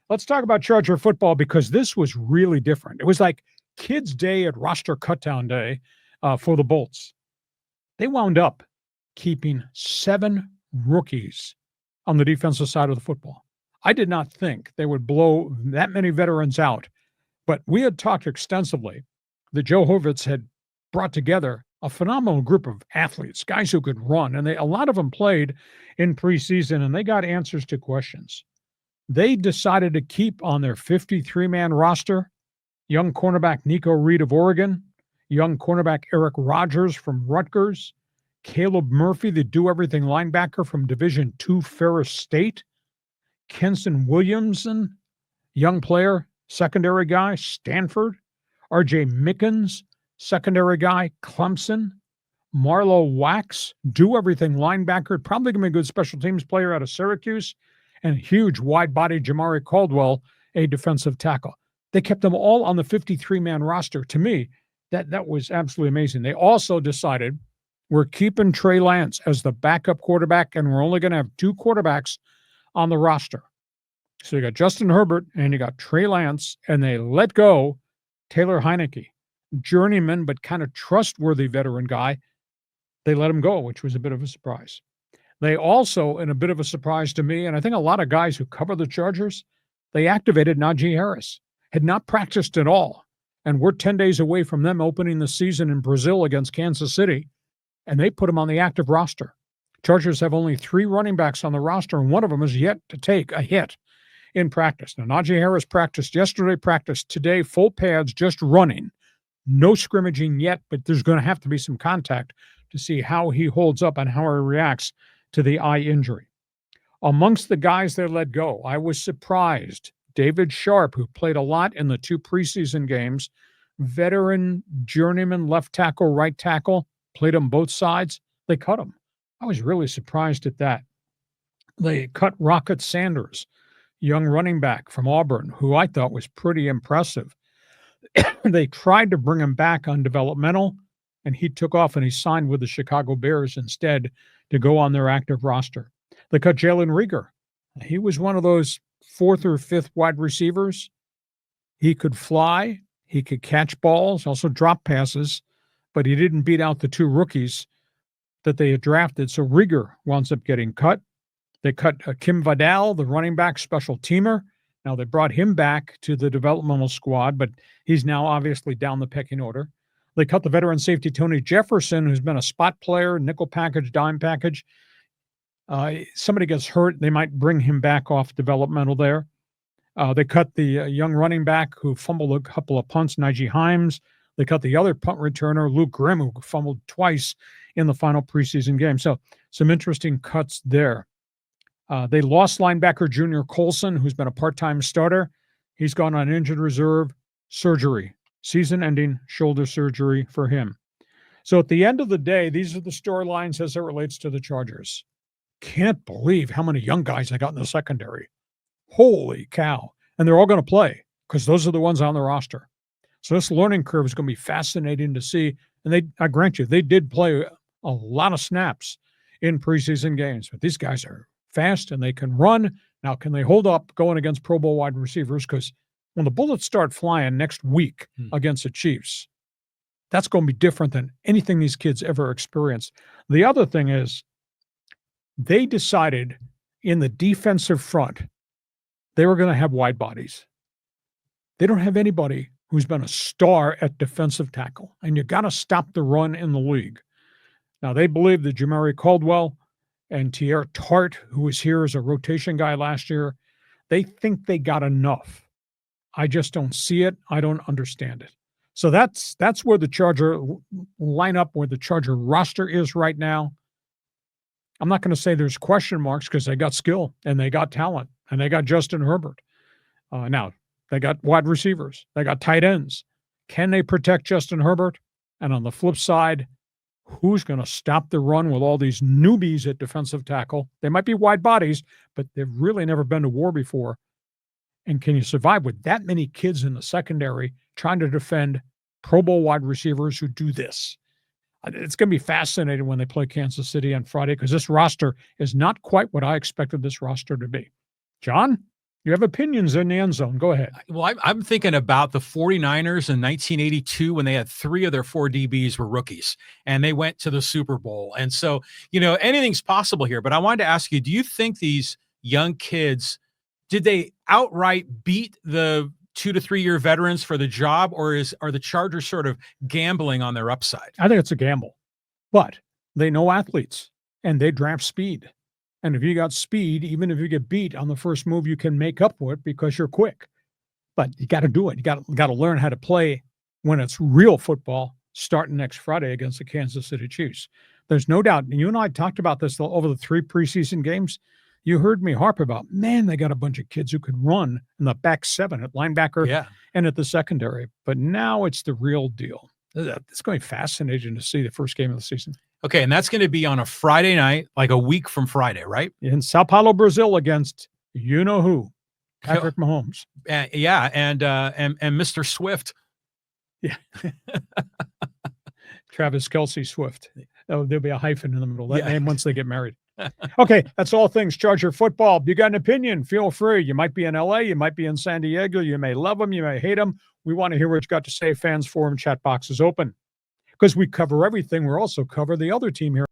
Let's talk about Charger football because this was really different. It was like kids' day at roster cutdown day for the Bolts. They wound up keeping 7 rookies on the defensive side of the football. I did not think they would blow that many veterans out, but we had talked extensively that Joe Hovitz had brought together a phenomenal group of athletes, guys who could run, and a lot of them played in preseason, and they got answers to questions. They decided to keep on their 53-man roster young cornerback Nico Reed of Oregon, young cornerback Eric Rogers from Rutgers, Caleb Murphy, the do-everything linebacker from Division II Ferris State, Kenson Williamson, young player, secondary guy, Stanford, R.J. Mickens, secondary guy, Clemson, Marlo Wax, do-everything linebacker, probably going to be a good special teams player out of Syracuse, and huge wide-body Jamari Caldwell, a defensive tackle. They kept them all on the 53-man roster. To me, that was absolutely amazing. They also decided we're keeping Trey Lance as the backup quarterback, and we're only going to have 2 quarterbacks on the roster. So you got Justin Herbert and you got Trey Lance, and they let go Taylor Heineke, journeyman but kind of trustworthy veteran guy. They let him go, which was a bit of a surprise. They also, in a bit of a surprise to me, and I think a lot of guys who cover the Chargers, they activated Najee Harris. Had not practiced at all, and we're 10 days away from them opening the season in Brazil against Kansas City, and they put him on the active roster. Chargers have only 3 running backs on the roster, and one of them is yet to take a hit in practice. Now, Najee Harris practiced yesterday, practiced today, full pads, just running. No scrimmaging yet, but there's going to have to be some contact to see how he holds up and how he reacts to the eye injury. Amongst the guys they let go, I was surprised. David Sharp, who played a lot in the 2 preseason games, veteran journeyman left tackle, right tackle, played on both sides. They cut him. I was really surprised at that. They cut Rocket Sanders, young running back from Auburn, who I thought was pretty impressive. They tried to bring him back on developmental, and he took off and he signed with the Chicago Bears instead to go on their active roster. They cut Jalen Rieger. He was one of those 4th or 5th wide receivers. He could fly, he could catch balls, also drop passes, but he didn't beat out the 2 rookies that they had drafted. So Rieger winds up getting cut. They cut Kim Vidal, the running back special teamer. Now they brought him back to the developmental squad, but he's now obviously down the pecking order. They cut the veteran safety Tony Jefferson, who's been a spot player, nickel package, dime package. Somebody gets hurt, they might bring him back off developmental there. They cut the young running back who fumbled a couple of punts, Najee Himes. They cut the other punt returner, Luke Grimm, who fumbled twice in the final preseason game. So some interesting cuts there. They lost linebacker Junior Colson, who's been a part-time starter. He's gone on injured reserve, surgery, season-ending shoulder surgery for him. So at the end of the day, these are the storylines as it relates to the Chargers. Can't believe how many young guys I got in the secondary. Holy cow. And they're all going to play because those are the ones on the roster. So this learning curve is going to be fascinating to see. And I grant you, they did play a lot of snaps in preseason games, but these guys are fast and they can run. Now, can they hold up going against Pro Bowl wide receivers? Because when the bullets start flying next week against the Chiefs, that's going to be different than anything these kids ever experienced. The other thing is, they decided in the defensive front, they were going to have wide bodies. They don't have anybody who's been a star at defensive tackle, and you got to stop the run in the league. Now, they believe that Jamari Caldwell and Tier Tart, who was here as a rotation guy last year, they think they got enough. I just don't see it. I don't understand it. So that's where the Charger lineup, where the Charger roster is right now. I'm not going to say there's question marks because they got skill and they got talent and they got Justin Herbert. Now, they got wide receivers. They got tight ends. Can they protect Justin Herbert? And on the flip side, who's going to stop the run with all these newbies at defensive tackle? They might be wide bodies, but they've really never been to war before. And can you survive with that many kids in the secondary trying to defend Pro Bowl wide receivers who do this? It's going to be fascinating when they play Kansas City on Friday because this roster is not quite what I expected this roster to be. John? You have opinions in the end zone. Go ahead. Well, I'm thinking about the 49ers in 1982 when they had 3 of their 4 DBs were rookies and they went to the Super Bowl. And so, anything's possible here. But I wanted to ask you, do you think these young kids, did they outright beat the 2 to 3 year veterans for the job, or are the Chargers sort of gambling on their upside? I think it's a gamble, but they know athletes and they draft speed. And if you got speed, even if you get beat on the first move, you can make up for it because you're quick. But you got to do it. You got to learn how to play when it's real football starting next Friday against the Kansas City Chiefs. There's no doubt. And you and I talked about this over the 3 preseason games. You heard me harp about, man, they got a bunch of kids who could run in the back 7 at linebacker and at the secondary. But now it's the real deal. It's going to be fascinating to see the first game of the season. Okay, and that's going to be on a Friday night, like a week from Friday, right? In Sao Paulo, Brazil, against you-know-who, Patrick Mahomes. And Mr. Swift. Yeah. Travis Kelce Swift. Oh, there'll be a hyphen in the middle of that name once they get married. Okay, that's all things Charger football. You got an opinion, feel free. You might be in LA, you might be in San Diego, you may love them, you may hate them. We want to hear what you got to say. Fans forum chat box is open. Because we cover everything, we also cover the other team here.